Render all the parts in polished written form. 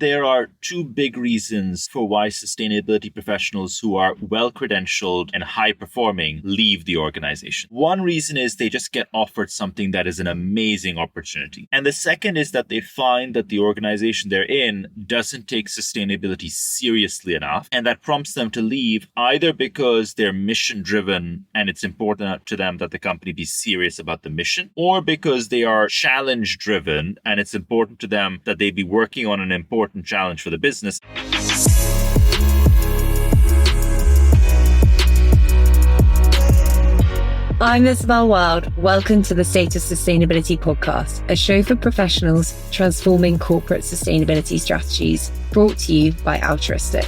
There are two big reasons for why sustainability professionals who are well-credentialed and high-performing leave the organization. One reason is they just get offered something that is an amazing opportunity. And the second is that they find that the organization they're in doesn't take sustainability seriously enough, and that prompts them to leave either because they're mission-driven and it's important to them that the company be serious about the mission, or because they are challenge-driven and it's important to them that they be working on an important challenge for the business. I'm Isabel Wild. Welcome to the SoS Sustainability Podcast, a show for professionals transforming corporate sustainability strategies, brought to you by Altruistic.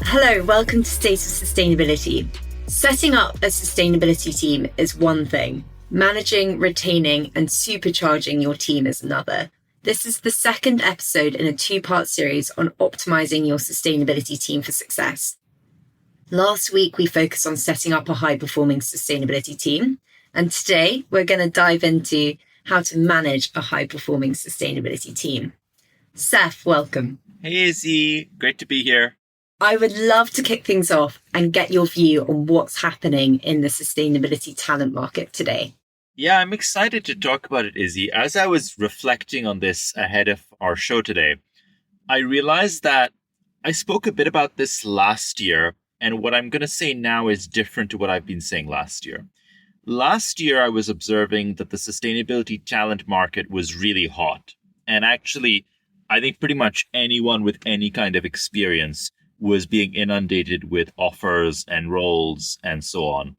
Hello, welcome to State of Sustainability. Setting up a sustainability team is one thing. Managing, retaining, and supercharging your team is another. This is the second episode in a two-part series on optimizing your sustainability team for success. Last week, we focused on setting up a high-performing sustainability team. And today, we're going to dive into how to manage a high-performing sustainability team. Seth, welcome. Hey, Izzy. Great to be here. I would love to kick things off and get your view on what's happening in the sustainability talent market today. Yeah, I'm excited to talk about it, Izzy. As I was reflecting on this ahead of our show today, I realized that I spoke a bit about this last year, and what I'm going to say now is different to what I've been saying last year. Last year, I was observing that the sustainability talent market was really hot. And actually, I think pretty much anyone with any kind of experience was being inundated with offers and roles and so on.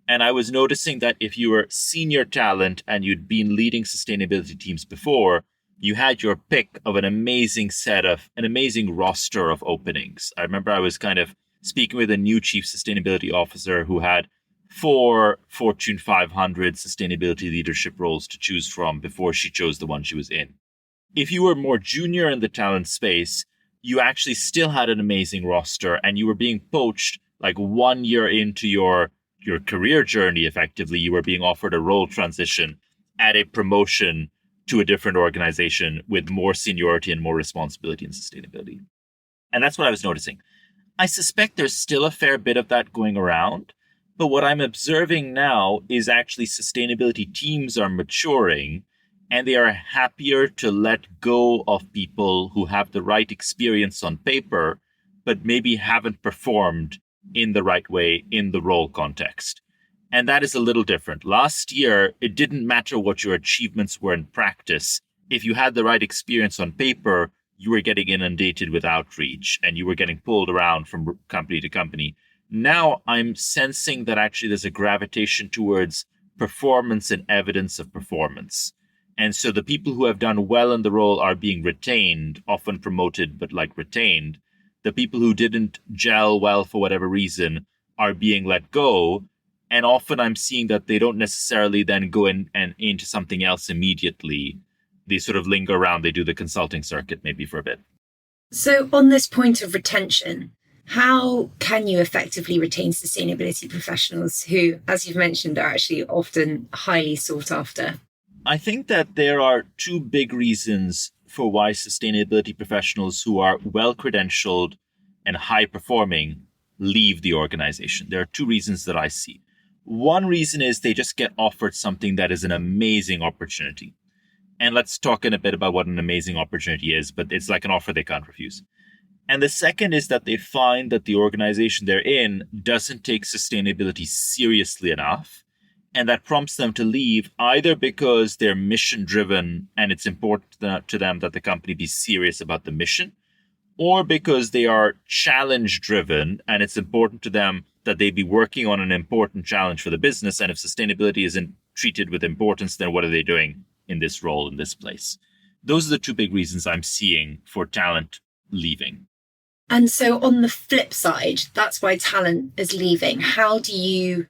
And I was noticing that if you were senior talent and you'd been leading sustainability teams before, you had your pick of an amazing roster of openings. I remember I was kind of speaking with a new chief sustainability officer who had 4 Fortune 500 sustainability leadership roles to choose from before she chose the one she was in. If you were more junior in the talent space, you actually still had an amazing roster and you were being poached like 1 year into your career journey. Effectively, you were being offered a role transition at a promotion to a different organization with more seniority and more responsibility and sustainability. And that's what I was noticing. I suspect there's still a fair bit of that going around, but what I'm observing now is actually sustainability teams are maturing and they are happier to let go of people who have the right experience on paper, but maybe haven't performed in the right way in the role context. And that is a little different. Last year, it didn't matter what your achievements were in practice. If you had the right experience on paper, you were getting inundated with outreach and you were getting pulled around from company to company. Now I'm sensing that actually there's a gravitation towards performance and evidence of performance. And so the people who have done well in the role are being retained, often promoted, but retained. The people who didn't gel well for whatever reason are being let go. And often I'm seeing that they don't necessarily then go in and into something else immediately. They sort of linger around. They do the consulting circuit maybe for a bit. So on this point of retention, how can you effectively retain sustainability professionals who, as you've mentioned, are actually often highly sought after? I think that there are two big reasons for why sustainability professionals who are well-credentialed and high-performing leave the organization. There are two reasons that I see. One reason is they just get offered something that is an amazing opportunity. And let's talk in a bit about what an amazing opportunity is, but it's like an offer they can't refuse. And the second is that they find that the organization they're in doesn't take sustainability seriously enough. And that prompts them to leave either because they're mission-driven and it's important to them that the company be serious about the mission, or because they are challenge-driven and it's important to them that they be working on an important challenge for the business. And if sustainability isn't treated with importance, then what are they doing in this role, in this place? Those are the two big reasons I'm seeing for talent leaving. And so on the flip side, that's why talent is leaving. How do you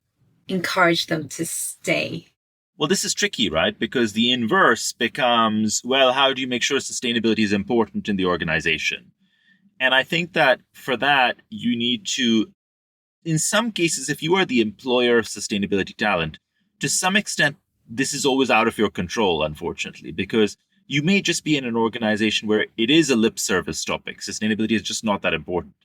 encourage them to stay? Well, this is tricky, right? Because the inverse becomes, well, how do you make sure sustainability is important in the organization? And I think that for that, you need to, in some cases, if you are the employer of sustainability talent, to some extent, this is always out of your control, unfortunately, because you may just be in an organization where it is a lip service topic. Sustainability is just not that important.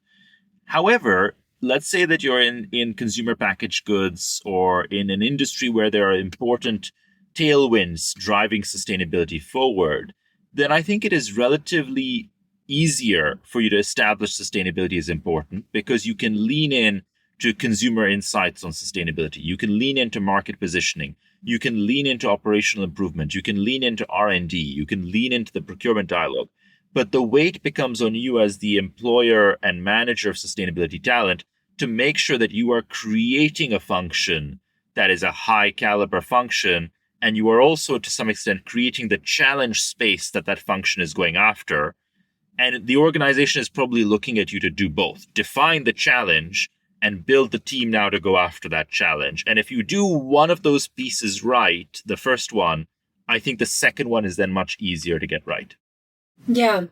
However, let's say that you're in consumer packaged goods or in an industry where there are important tailwinds driving sustainability forward, then I think it is relatively easier for you to establish sustainability as important because you can lean in to consumer insights on sustainability. You can lean into market positioning. You can lean into operational improvement. You can lean into R&D. You can lean into the procurement dialogue. But the weight becomes on you as the employer and manager of sustainability talent to make sure that you are creating a function that is a high caliber function. And you are also, to some extent, creating the challenge space that that function is going after. And the organization is probably looking at you to do both. Define the challenge and build the team now to go after that challenge. And if you do one of those pieces right, the first one, I think the second one is then much easier to get right. Yeah,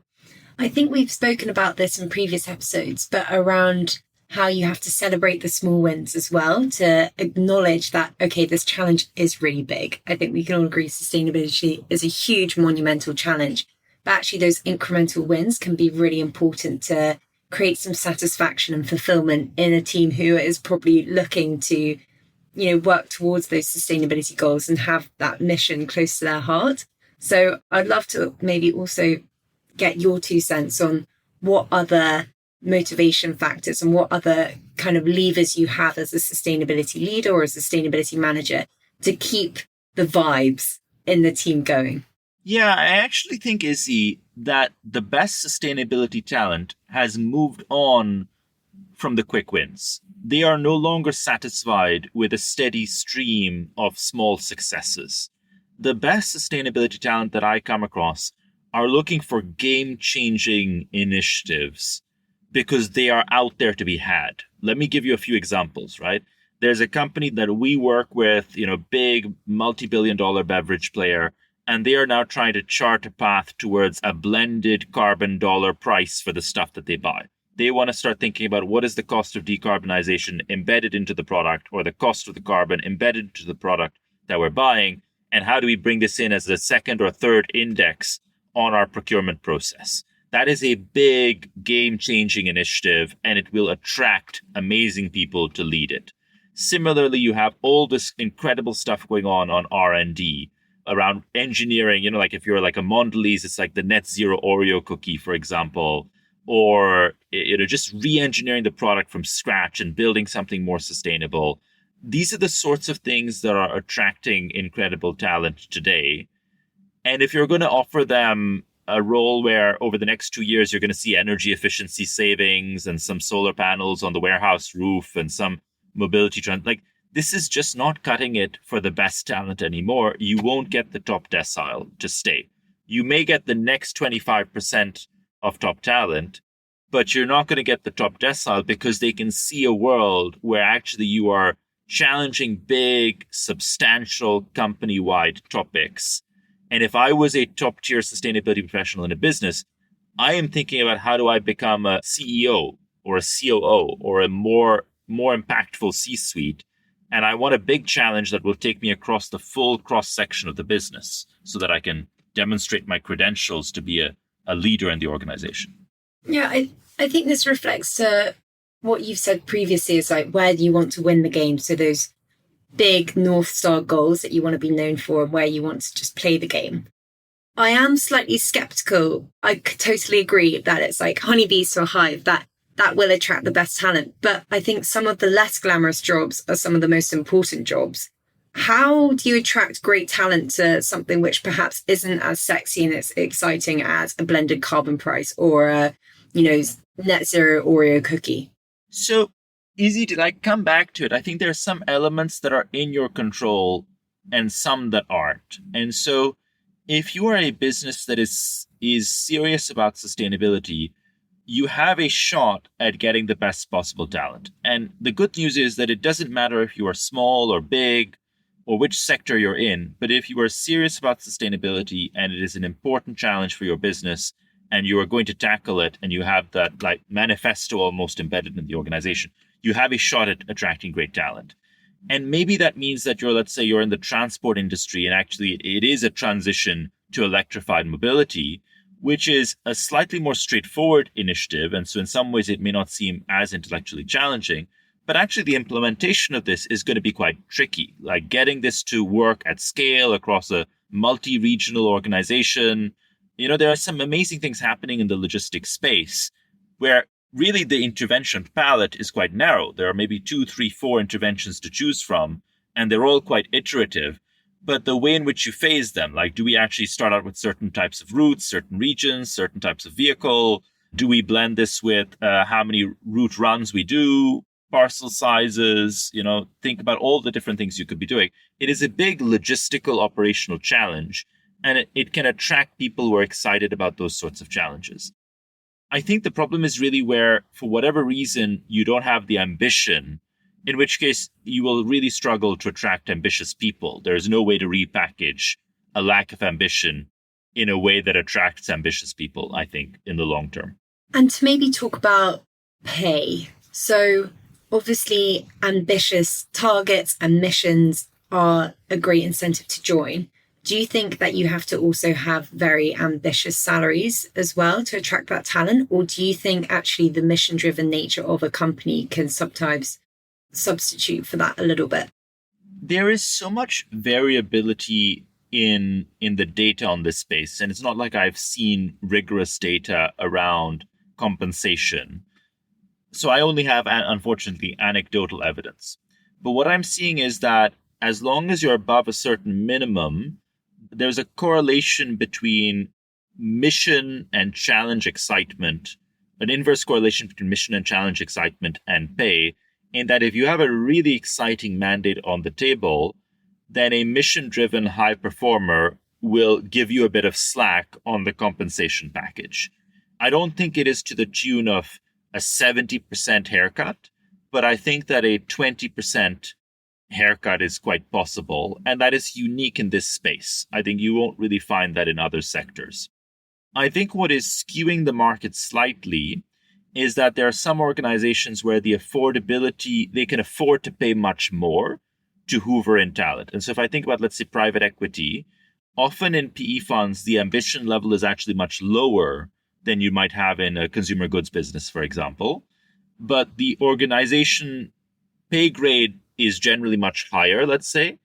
I think we've spoken about this in previous episodes, but around how you have to celebrate the small wins as well to acknowledge that, okay, this challenge is really big. I think we can all agree sustainability is a huge monumental challenge, but actually those incremental wins can be really important to create some satisfaction and fulfillment in a team who is probably looking to, work towards those sustainability goals and have that mission close to their heart. So I'd love to maybe also get your 2 cents on what other motivation factors and what other kind of levers you have as a sustainability leader or a sustainability manager to keep the vibes in the team going. Yeah, I actually think, Izzy, that the best sustainability talent has moved on from the quick wins. They are no longer satisfied with a steady stream of small successes. The best sustainability talent that I come across are looking for game-changing initiatives because they are out there to be had. Let me give you a few examples, right? There's a company that we work with, big multi-billion-dollar beverage player, and they are now trying to chart a path towards a blended carbon dollar price for the stuff that they buy. They want to start thinking about what is the cost of decarbonization embedded into the product or the cost of the carbon embedded into the product that we're buying, and how do we bring this in as a second or third index on our procurement process. That is a big game-changing initiative, and it will attract amazing people to lead it. Similarly, you have all this incredible stuff going on R&D around engineering, like if you're like a Mondelez, it's like the net zero Oreo cookie, for example, or, just re-engineering the product from scratch and building something more sustainable. These are the sorts of things that are attracting incredible talent today. And if you're going to offer them a role where over the next 2 years, you're going to see energy efficiency savings and some solar panels on the warehouse roof and some mobility trend, this is just not cutting it for the best talent anymore. You won't get the top decile to stay. You may get the next 25% of top talent, but you're not going to get the top decile because they can see a world where actually you are challenging big, substantial company-wide topics. And if I was a top-tier sustainability professional in a business, I am thinking about how do I become a CEO or a COO or a more impactful C-suite. And I want a big challenge that will take me across the full cross-section of the business so that I can demonstrate my credentials to be a leader in the organization. Yeah, I think this reflects what you've said previously is like where you want to win the game. So those big North Star goals that you want to be known for and where you want to just play the game. I am slightly skeptical. I totally agree that it's like honeybees to a hive, that will attract the best talent. But I think some of the less glamorous jobs are some of the most important jobs. How do you attract great talent to something which perhaps isn't as sexy and as exciting as a blended carbon price or a, net zero Oreo cookie? So easy to come back to it. I think there are some elements that are in your control and some that aren't. And so if you are a business that is serious about sustainability, you have a shot at getting the best possible talent. And the good news is that it doesn't matter if you are small or big or which sector you're in, but if you are serious about sustainability and it is an important challenge for your business and you are going to tackle it and you have that manifesto almost embedded in the organization, you have a shot at attracting great talent. And maybe that means that let's say you're in the transport industry and actually it is a transition to electrified mobility, which is a slightly more straightforward initiative. And so in some ways, it may not seem as intellectually challenging, but actually the implementation of this is going to be quite tricky. Like getting this to work at scale across a multi-regional organization. There are some amazing things happening in the logistics space where really the intervention palette is quite narrow. There are maybe 2, 3, 4 interventions to choose from, and they're all quite iterative. But the way in which you phase them, like do we actually start out with certain types of routes, certain regions, certain types of vehicle? Do we blend this with how many route runs we do, parcel sizes? Think about all the different things you could be doing. It is a big logistical operational challenge, and it can attract people who are excited about those sorts of challenges. I think the problem is really where, for whatever reason, you don't have the ambition, in which case you will really struggle to attract ambitious people. There is no way to repackage a lack of ambition in a way that attracts ambitious people, I think, in the long term. And to maybe talk about pay. So obviously, ambitious targets and missions are a great incentive to join. Do you think that you have to also have very ambitious salaries as well to attract that talent? Or do you think actually the mission-driven nature of a company can sometimes substitute for that a little bit? There is so much variability in the data on this space. And it's not like I've seen rigorous data around compensation. So I only have, unfortunately, anecdotal evidence. But what I'm seeing is that as long as you're above a certain minimum, there's a correlation between mission and challenge excitement, an inverse correlation between mission and challenge excitement and pay, in that if you have a really exciting mandate on the table, then a mission-driven high performer will give you a bit of slack on the compensation package. I don't think it is to the tune of a 70% haircut, but I think that a 20% haircut is quite possible, and that is unique in this space. I think you won't really find that in other sectors. I think what is skewing the market slightly is that there are some organizations where the affordability, they can afford to pay much more to hoover in talent. And so if I think about, let's say, private equity, often in PE funds, the ambition level is actually much lower than you might have in a consumer goods business, for example. But the organization pay grade is generally much higher, let's say,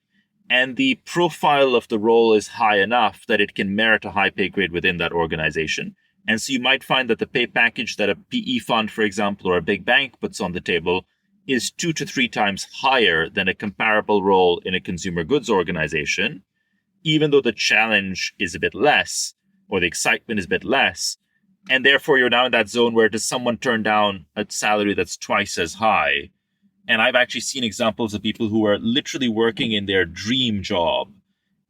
and the profile of the role is high enough that it can merit a high pay grade within that organization. And so you might find that the pay package that a PE fund, for example, or a big bank puts on the table is 2 to 3 times higher than a comparable role in a consumer goods organization, even though the challenge is a bit less, or the excitement is a bit less. And therefore, you're now in that zone where does someone turn down a salary that's twice as high? And I've actually seen examples of people who are literally working in their dream job,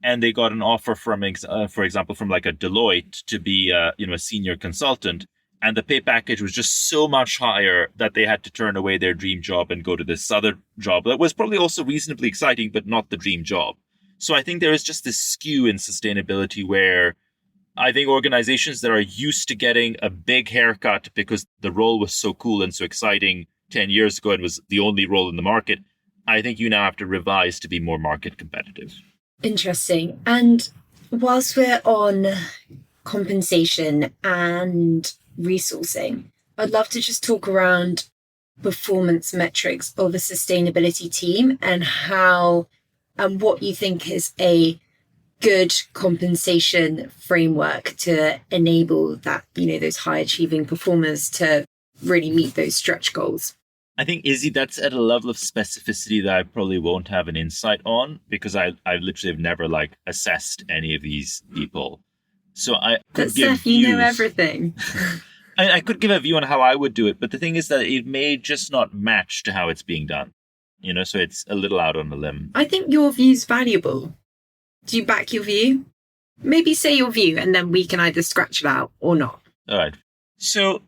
and they got an offer from, for example, from like a Deloitte to be, a senior consultant, and the pay package was just so much higher that they had to turn away their dream job and go to this other job that was probably also reasonably exciting, but not the dream job. So I think there is just this skew in sustainability where I think organizations that are used to getting a big haircut because the role was so cool and so exciting 10 years ago and was the only role in the market, I think you now have to revise to be more market competitive. Interesting. And whilst we're on compensation and resourcing, I'd love to just talk around performance metrics of a sustainability team and how and what you think is a good compensation framework to enable that, those high achieving performers to really meet those stretch goals. I think, Izzy, that's at a level of specificity that I probably won't have an insight on because I literally have never assessed any of these people. So I could give Steph, you know everything. I could give a view on how I would do it, but the thing is that it may just not match to how it's being done. So it's a little out on a limb. I think your view's valuable. Do you back your view? Maybe say your view and then we can either scratch it out or not. All right. So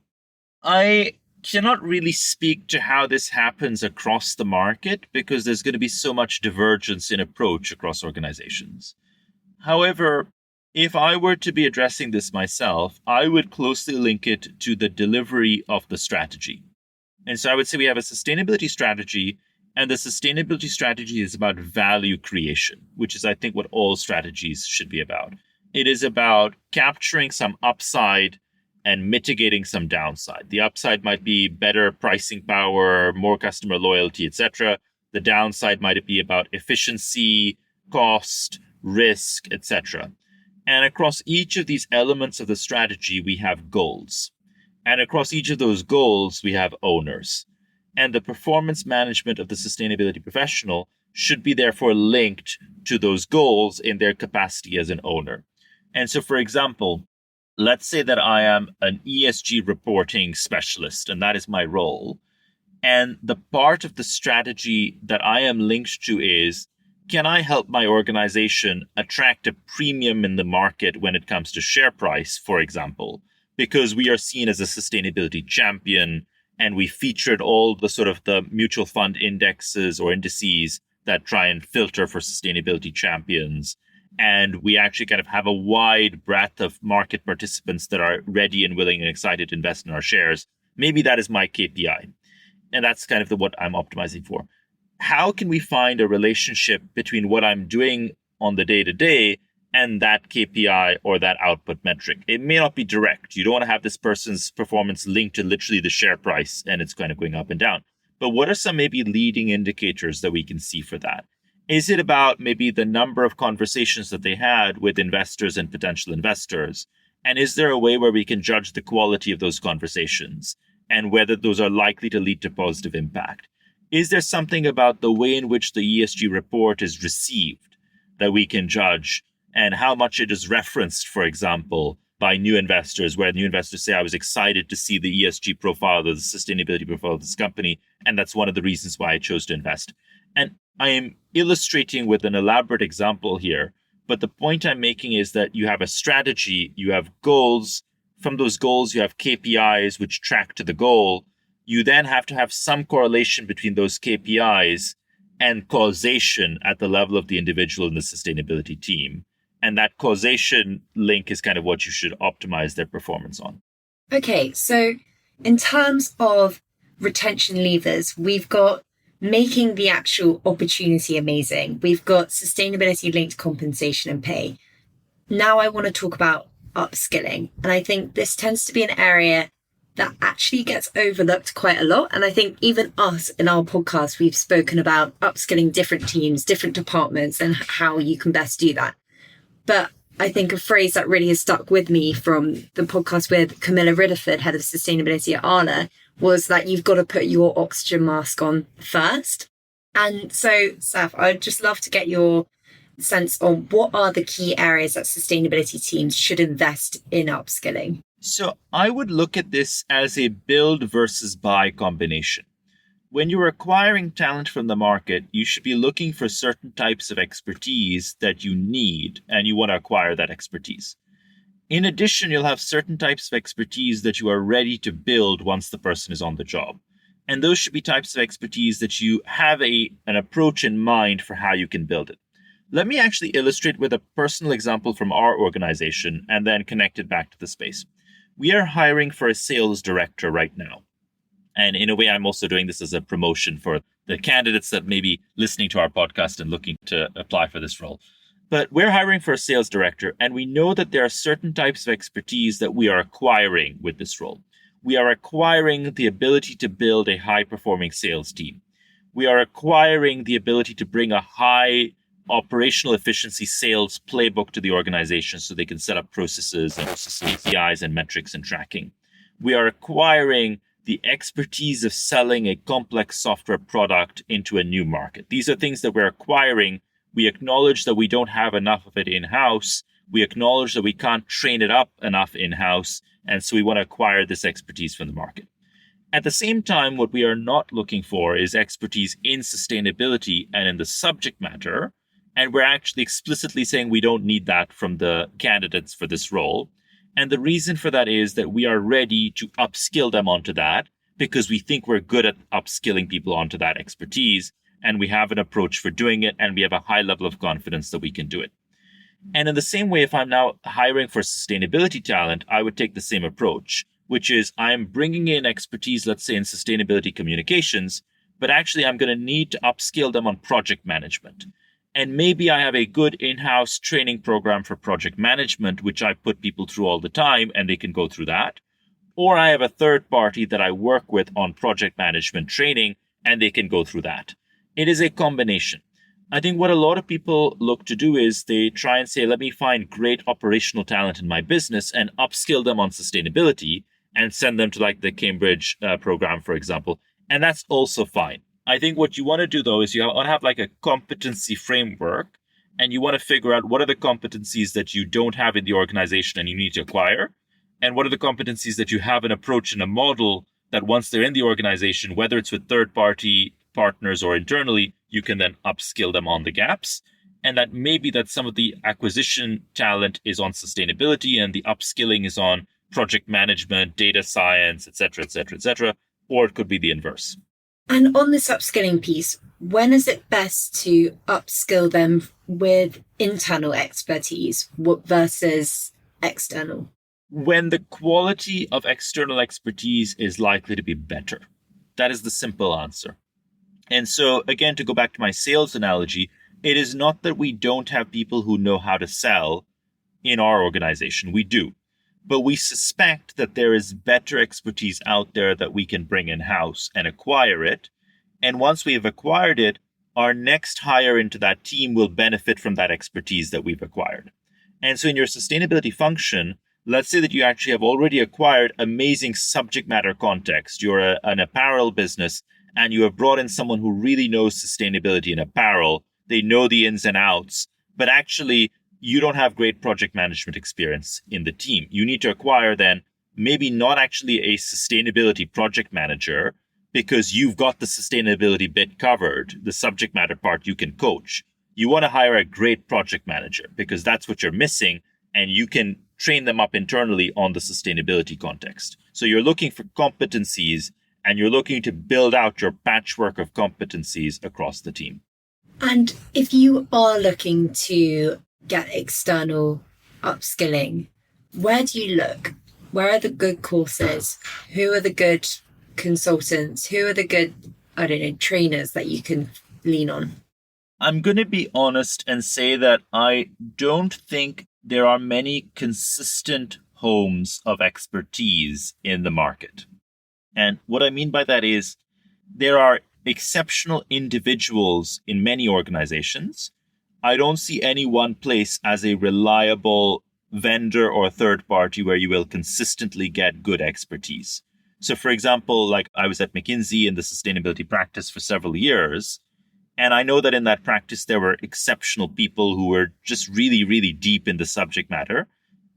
I cannot really speak to how this happens across the market because there's going to be so much divergence in approach across organizations. However, if I were to be addressing this myself, I would closely link it to the delivery of the strategy. And so I would say we have a sustainability strategy, And the sustainability strategy is about value creation, which is, I think, what all strategies should be about. It is about capturing some upside and mitigating some downside. The upside might be better pricing power, more customer loyalty, etc. The downside might be about efficiency, cost, risk, etc. And across each of these elements of the strategy, we have goals. And across each of those goals, we have owners. And the performance management of the sustainability professional should be therefore linked to those goals in their capacity as an owner. And so, for example, let's say that I am an ESG reporting specialist, and that is my role. And the part of the strategy that I am linked to is, can I help my organization attract a premium in the market when it comes to share price, for example, because we are seen as a sustainability champion and we featured all the sort of the mutual fund indexes or indices that try and filter for sustainability champions. And we actually kind of have a wide breadth of market participants that are ready and willing and excited to invest in our shares. Maybe that is my KPI. And that's kind of what I'm optimizing for. How can we find a relationship between what I'm doing on the day-to-day and that KPI or that output metric? It may not be direct. You don't want to have this person's performance linked to literally the share price and it's kind of going up and down. But what are some maybe leading indicators that we can see for that? Is it about maybe the number of conversations that they had with investors and potential investors? And is there a way where we can judge the quality of those conversations and whether those are likely to lead to positive impact? Is there something about the way in which the ESG report is received that we can judge and how much it is referenced, for example, by new investors, where new investors say, I was excited to see the ESG profile, the sustainability profile of this company, and that's one of the reasons why I chose to invest. And I am illustrating with an elaborate example here, but the point I'm making is that you have a strategy, you have goals. From those goals, you have KPIs which track to the goal. You then have to have some correlation between those KPIs and causation at the level of the individual in the sustainability team. And that causation link is kind of what you should optimize their performance on. Okay, so in terms of retention levers, we've got making the actual opportunity amazing. We've got sustainability linked compensation and pay. Now I want to talk about upskilling. And I think this tends to be an area that actually gets overlooked quite a lot. And I think even us in our podcast, we've spoken about upskilling different teams, different departments, and how you can best do that. But I think a phrase that really has stuck with me from the podcast with Camilla Ridderford, head of sustainability at Arla, was that you've got to put your oxygen mask on first. And so, Saf, I'd just love to get your sense on what are the key areas that sustainability teams should invest in upskilling. So I would look at this as a build versus buy combination. When you're acquiring talent from the market, you should be looking for certain types of expertise that you need, and you want to acquire that expertise. In addition, you'll have certain types of expertise that you are ready to build once the person is on the job. And those should be types of expertise that you have an approach in mind for how you can build it. Let me actually illustrate with a personal example from our organization and then connect it back to the space. We are hiring for a sales director right now. And in a way, I'm also doing this as a promotion for the candidates that may be listening to our podcast and looking to apply for this role. But we're hiring for a sales director, and we know that there are certain types of expertise that we are acquiring with this role. We are acquiring the ability to build a high-performing sales team. We are acquiring the ability to bring a high operational efficiency sales playbook to the organization so they can set up processes and KPIs and metrics and tracking. We are acquiring the expertise of selling a complex software product into a new market. These are things that we're acquiring. We acknowledge that we don't have enough of it in-house. We acknowledge that we can't train it up enough in-house. And so we want to acquire this expertise from the market. At the same time, what we are not looking for is expertise in sustainability and in the subject matter. And we're actually explicitly saying we don't need that from the candidates for this role. And the reason for that is that we are ready to upskill them onto that because we think we're good at upskilling people onto that expertise. And we have an approach for doing it. And we have a high level of confidence that we can do it. And in the same way, if I'm now hiring for sustainability talent, I would take the same approach, which is I'm bringing in expertise, let's say in sustainability communications, but actually I'm going to need to upskill them on project management. And maybe I have a good in-house training program for project management, which I put people through all the time and they can go through that. Or I have a third party that I work with on project management training and they can go through that. It is a combination. I think what a lot of people look to do is they try and say, let me find great operational talent in my business and upskill them on sustainability and send them to like the Cambridge program, for example. And that's also fine. I think what you want to do, though, is you want to have like a competency framework and you want to figure out what are the competencies that you don't have in the organization and you need to acquire. And what are the competencies that you have an approach and a model that once they're in the organization, whether it's with third party partners or internally, you can then upskill them on the gaps. And that maybe that some of the acquisition talent is on sustainability and the upskilling is on project management, data science, et cetera, et cetera, et cetera. Or it could be the inverse. And on this upskilling piece, when is it best to upskill them with internal expertise versus external? When the quality of external expertise is likely to be better. That is the simple answer. And so, again, to go back to my sales analogy, it is not that we don't have people who know how to sell in our organization. We do. But we suspect that there is better expertise out there that we can bring in-house and acquire it. And once we have acquired it, our next hire into that team will benefit from that expertise that we've acquired. And so in your sustainability function, let's say that you actually have already acquired amazing subject matter context. You're an apparel business and you have brought in someone who really knows sustainability in apparel. They know the ins and outs, but actually you don't have great project management experience in the team. You need to acquire then maybe not actually a sustainability project manager because you've got the sustainability bit covered, the subject matter part you can coach. You want to hire a great project manager because that's what you're missing and you can train them up internally on the sustainability context. So you're looking for competencies and you're looking to build out your patchwork of competencies across the team. And if you are looking to get external upskilling, where do you look? Where are the good courses? Who are the good consultants? Who are the good, trainers that you can lean on? I'm going to be honest and say that I don't think there are many consistent homes of expertise in the market. And what I mean by that is there are exceptional individuals in many organizations. I don't see any one place as a reliable vendor or third party where you will consistently get good expertise. So for example, like I was at McKinsey in the sustainability practice for several years. And I know that in that practice, there were exceptional people who were just really, really deep in the subject matter.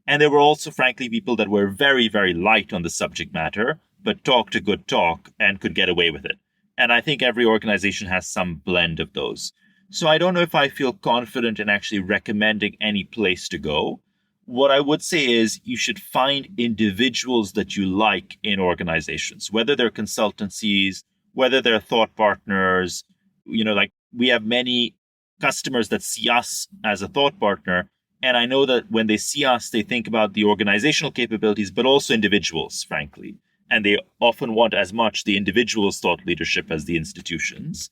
And there were also, frankly, people that were very, very light on the subject matter, but talked a good talk and could get away with it. And I think every organization has some blend of those. So I don't know if I feel confident in actually recommending any place to go. What I would say is you should find individuals that you like in organizations, whether they're consultancies, whether they're thought partners. Like we have many customers that see us as a thought partner. And I know that when they see us, they think about the organizational capabilities, but also individuals, frankly. And they often want as much the individual's thought leadership as the institutions.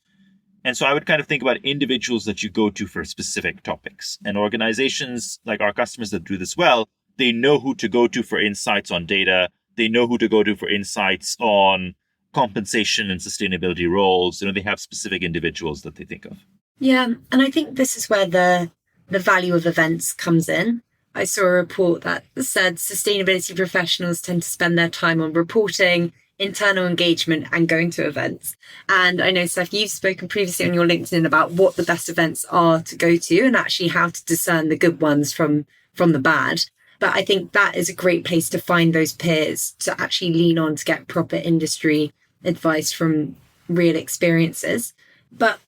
And so I would kind of think about individuals that you go to for specific topics. And organizations like our customers that do this well, they know who to go to for insights on data. They know who to go to for insights on compensation and sustainability roles. They have specific individuals that they think of. Yeah. And I think this is where the value of events comes in. I saw a report that said sustainability professionals tend to spend their time on reporting, internal engagement, and going to events. And I know, Steph, you've spoken previously on your LinkedIn about what the best events are to go to and actually how to discern the good ones from the bad. But I think that is a great place to find those peers to actually lean on to get proper industry advice from real experiences. But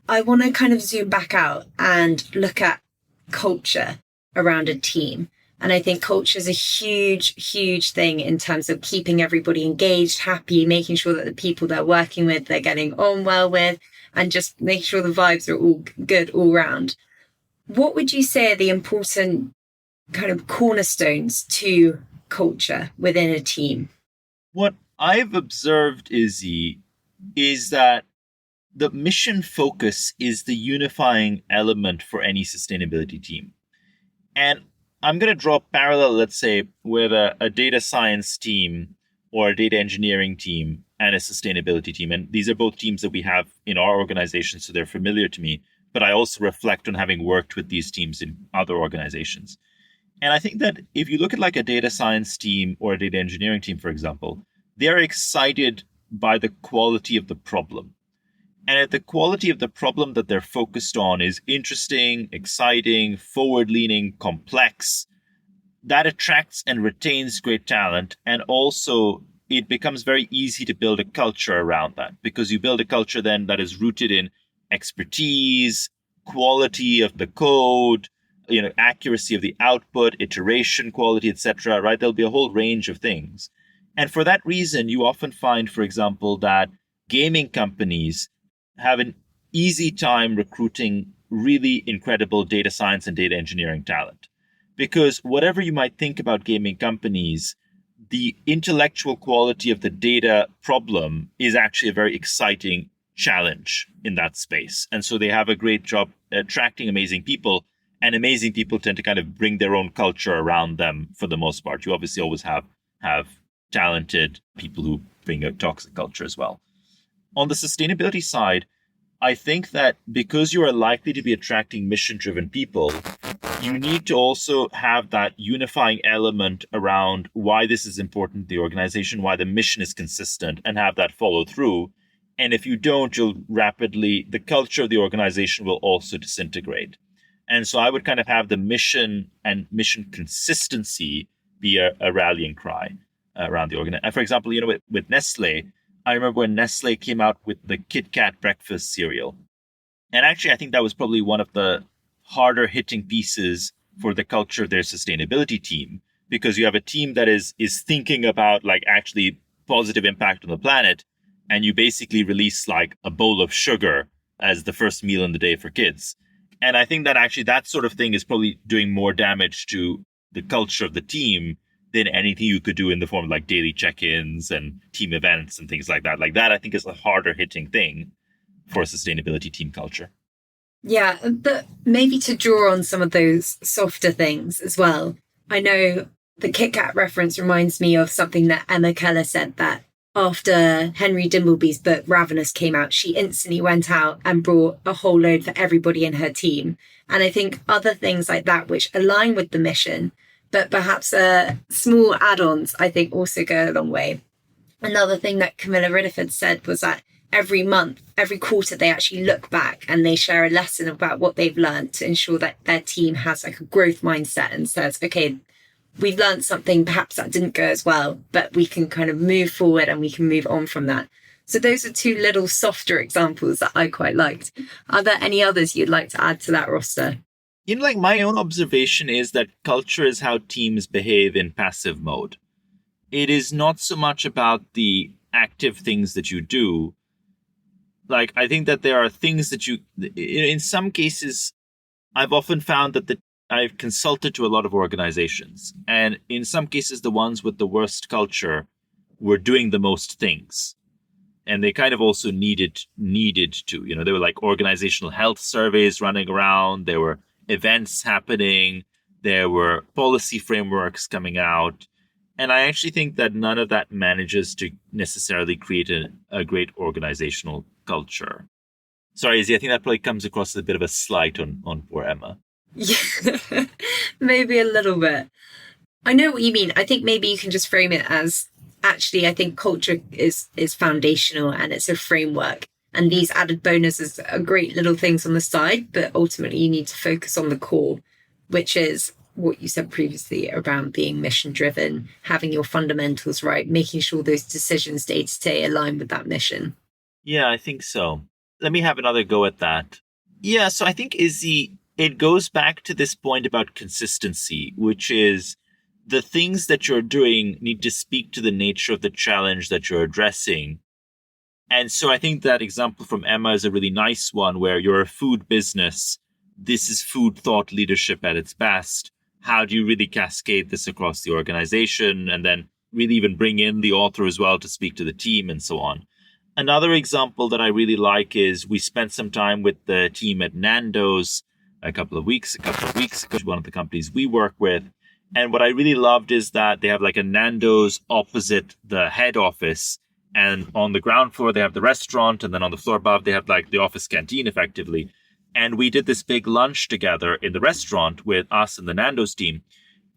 I want to kind of zoom back out and look at culture around a team. And I think culture is a huge, huge thing in terms of keeping everybody engaged, happy, making sure that the people they're working with, they're getting on well with, and just making sure the vibes are all good all round. What would you say are the important kind of cornerstones to culture within a team? What I've observed, Izzy, is that the mission focus is the unifying element for any sustainability team. And I'm going to draw a parallel, let's say, with a data science team or a data engineering team and a sustainability team. And these are both teams that we have in our organization, so they're familiar to me. But I also reflect on having worked with these teams in other organizations. And I think that if you look at like a data science team or a data engineering team, for example, they're excited by the quality of the problem. And if the quality of the problem that they're focused on is interesting, exciting, forward-leaning, complex, that attracts and retains great talent. And also, it becomes very easy to build a culture around that, because you build a culture then that is rooted in expertise, quality of the code, accuracy of the output, iteration quality, etc. Right? There'll be a whole range of things. And for that reason, you often find, for example, that gaming companies have an easy time recruiting really incredible data science and data engineering talent. Because whatever you might think about gaming companies, the intellectual quality of the data problem is actually a very exciting challenge in that space. And so they have a great job attracting amazing people, and amazing people tend to kind of bring their own culture around them for the most part. You obviously always have talented people who bring a toxic culture as well. On the sustainability side, I think that because you are likely to be attracting mission-driven people, you need to also have that unifying element around why this is important to the organization, why the mission is consistent, and have that follow through. And if you don't, the culture of the organization will also disintegrate. And so I would kind of have the mission and mission consistency be a rallying cry around the organization. For example, with Nestle, I remember when Nestle came out with the Kit Kat breakfast cereal. And actually, I think that was probably one of the harder hitting pieces for the culture of their sustainability team, because you have a team that is thinking about like actually positive impact on the planet. And you basically release like a bowl of sugar as the first meal in the day for kids. And I think that actually that sort of thing is probably doing more damage to the culture of the team than anything you could do in the form of like daily check-ins and team events and things like that. Like that, I think, is a harder hitting thing for a sustainability team culture. Yeah, but maybe to draw on some of those softer things as well. I know the Kit Kat reference reminds me of something that Emma Keller said, that after Henry Dimbleby's book Ravenous came out, she instantly went out and brought a whole load for everybody in her team. And I think other things like that, which align with the mission, but perhaps small add-ons, I think also go a long way. Another thing that Camilla Riddiford said was that every month, every quarter, they actually look back and they share a lesson about what they've learned to ensure that their team has like a growth mindset and says, okay, we've learned something, perhaps that didn't go as well, but we can kind of move forward and we can move on from that. So those are two little softer examples that I quite liked. Are there any others you'd like to add to that roster? Like my own observation is that culture is how teams behave in passive mode. It is not so much about the active things that you do. Like, I think that there are things that in some cases, I've often found that I've consulted to a lot of organizations. And in some cases, the ones with the worst culture were doing the most things. And they kind of also needed to, there were like organizational health surveys running around. There were events happening. There were policy frameworks coming out. And I actually think that none of that manages to necessarily create a great organizational culture. Sorry, Izzy, I think that probably comes across as a bit of a slight on poor Emma. Yeah, maybe a little bit. I know what you mean. I think maybe you can just frame it as, actually, I think culture is foundational and it's a framework. And these added bonuses are great little things on the side, but ultimately you need to focus on the core, which is what you said previously around being mission driven, having your fundamentals right, making sure those decisions day to day align with that mission. Yeah, I think so. Let me have another go at that. Yeah, so I think, Izzy, it goes back to this point about consistency, which is the things that you're doing need to speak to the nature of the challenge that you're addressing. And so I think that example from Emma is a really nice one, where you're a food business. This is food thought leadership at its best. How do you really cascade this across the organization and then really even bring in the author as well to speak to the team and so on? Another example that I really like is we spent some time with the team at Nando's a couple of weeks ago, one of the companies we work with. And what I really loved is that they have like a Nando's opposite the head office. And on the ground floor, they have the restaurant. And then on the floor above, they have like the office canteen effectively. And we did this big lunch together in the restaurant with us and the Nando's team.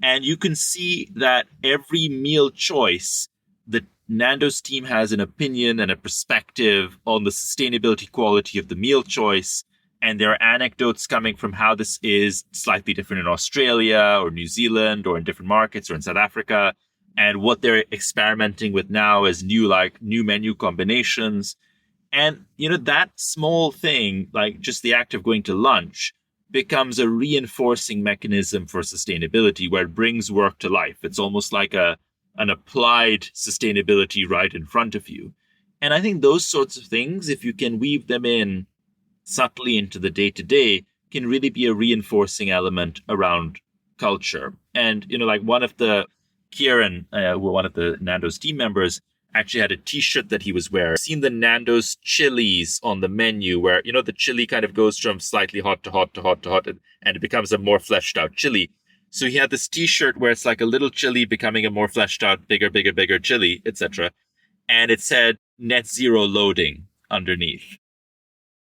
And you can see that every meal choice, the Nando's team has an opinion and a perspective on the sustainability quality of the meal choice. And there are anecdotes coming from how this is slightly different in Australia or New Zealand or in different markets or in South Africa, and what they're experimenting with now as new menu combinations. And, that small thing, like just the act of going to lunch, becomes a reinforcing mechanism for sustainability where it brings work to life. It's almost like an applied sustainability right in front of you. And I think those sorts of things, if you can weave them in subtly into the day-to-day, can really be a reinforcing element around culture. And, like one of the Kieran, one of the Nando's team members, actually had a t-shirt that he was wearing. Seen the Nando's chilies on the menu where, the chili kind of goes from slightly hot to hot to hot to hot and it becomes a more fleshed out chili. So he had this t-shirt where it's like a little chili becoming a more fleshed out, bigger chili, etc. And it said net zero loading underneath.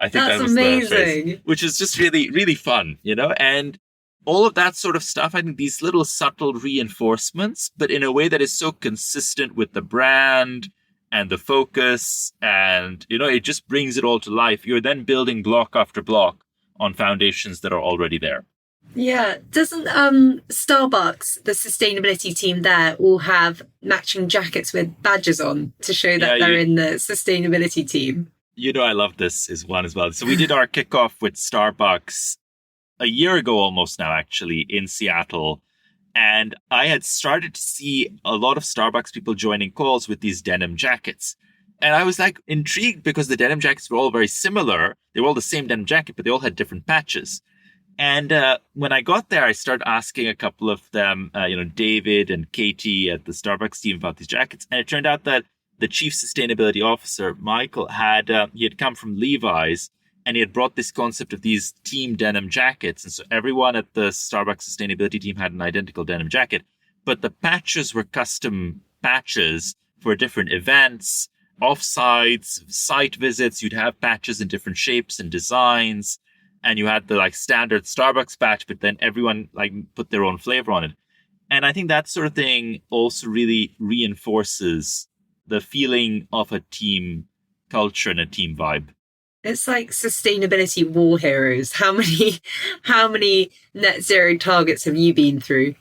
I think That's that was amazing. the phrase, which is just really, really fun, and all of that sort of stuff. I think these little subtle reinforcements, but in a way that is so consistent with the brand and the focus, and, it just brings it all to life. You're then building block after block on foundations that are already there. Yeah. Doesn't Starbucks, the sustainability team there, all have matching jackets with badges on to show that they're in the sustainability team? I love this is one as well. So we did our kickoff with Starbucks a year ago almost now, actually, in Seattle. And I had started to see a lot of Starbucks people joining calls with these denim jackets. And I was like intrigued because the denim jackets were all very similar. They were all the same denim jacket, but they all had different patches. And when I got there, I started asking a couple of them, David and Katie at the Starbucks team about these jackets. And it turned out that the chief sustainability officer, Michael, he had come from Levi's, and he had brought this concept of these team denim jackets. And so everyone at the Starbucks sustainability team had an identical denim jacket, but the patches were custom patches for different events, offsites, site visits. You'd have patches in different shapes and designs, and you had the standard Starbucks patch, but then everyone put their own flavor on it. And I think that sort of thing also really reinforces the feeling of a team culture and a team vibe. It's like sustainability war heroes. How many net zero targets have you been through?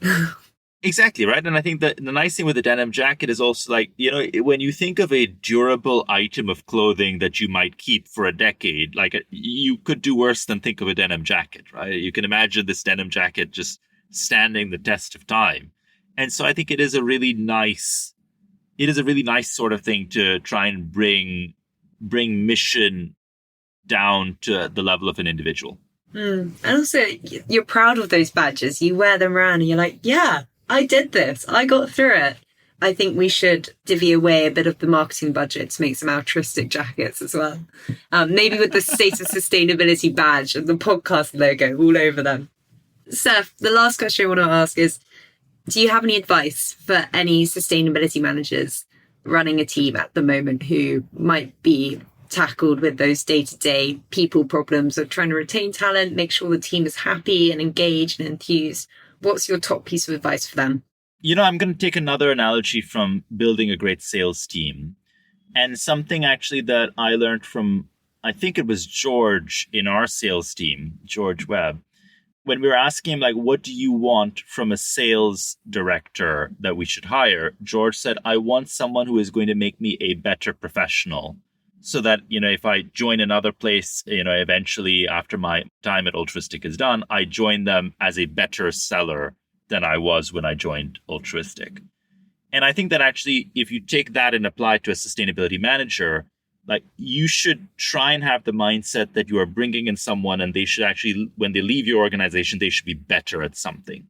Exactly, right? And I think that the nice thing with the denim jacket is also when you think of a durable item of clothing that you might keep for a decade, you could do worse than think of a denim jacket, right? You can imagine this denim jacket just standing the test of time. And so I think it is a really nice sort of thing to try and bring mission down to the level of an individual. And also, you're proud of those badges. You wear them around and you're like, yeah, I did this. I got through it. I think we should divvy away a bit of the marketing budget to make some altruistic jackets as well. Maybe with the State of Sustainability badge and the podcast logo all over them. Seth, the last question I want to ask is, do you have any advice for any sustainability managers running a team at the moment who might be tackled with those day-to-day people problems of trying to retain talent, make sure the team is happy and engaged and enthused? What's your top piece of advice for them? I'm going to take another analogy from building a great sales team, and something actually that I learned from, I think it was George in our sales team, George Webb. When we were asking him, what do you want from a sales director that we should hire? George said, I want someone who is going to make me a better professional. So that, if I join another place, eventually after my time at Altruistic is done, I join them as a better seller than I was when I joined Altruistic. And I think that actually, if you take that and apply it to a sustainability manager, you should try and have the mindset that you are bringing in someone and they should actually, when they leave your organization, they should be better at something.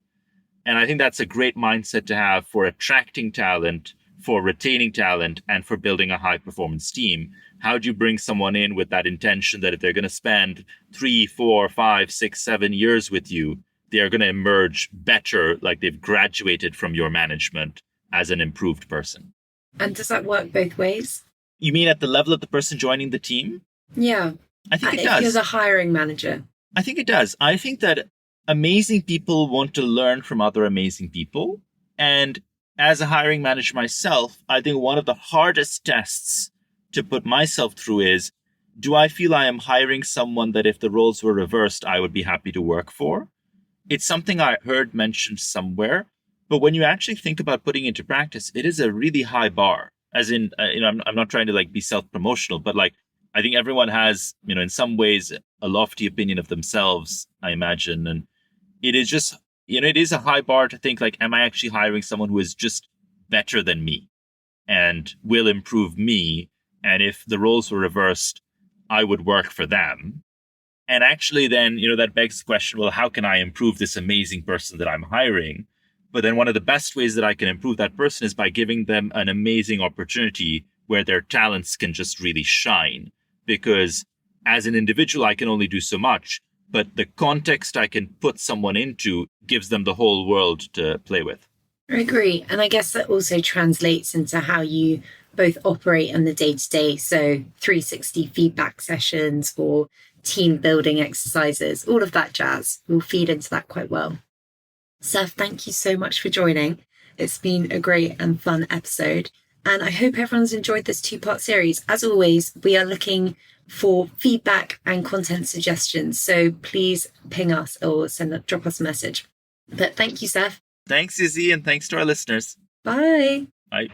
And I think that's a great mindset to have for attracting talent, for retaining talent and for building a high performance team. How do you bring someone in with that intention that if they're going to spend 3, 4, 5, 6, 7 years with you, they are going to emerge better, like they've graduated from your management as an improved person? And does that work both ways? You mean at the level of the person joining the team? Yeah. I think it If does. you're the hiring manager. I think it does. I think that amazing people want to learn from other amazing people. And as a hiring manager myself, I think one of the hardest tests to put myself through is, do I feel I am hiring someone that if the roles were reversed, I would be happy to work for? It's something I heard mentioned somewhere, but when you actually think about putting into practice, it is a really high bar. As in, I'm not trying to like be self-promotional, but like, I think everyone has, in some ways, a lofty opinion of themselves, I imagine. And it is just, it is a high bar to think like, am I actually hiring someone who is just better than me and will improve me? And if the roles were reversed, I would work for them. And actually then, that begs the question, well, how can I improve this amazing person that I'm hiring? But then one of the best ways that I can improve that person is by giving them an amazing opportunity where their talents can just really shine. Because as an individual, I can only do so much, but the context I can put someone into gives them the whole world to play with. I agree. And I guess that also translates into how you both operate in the day-to-day. So 360 feedback sessions or team building exercises, all of that jazz will feed into that quite well. Seth, thank you so much for joining. It's been a great and fun episode. And I hope everyone's enjoyed this 2-part series. As always, we are looking for feedback and content suggestions. So please ping us or drop us a message. But thank you, Seth. Thanks, Izzy, and thanks to our listeners. Bye. Bye.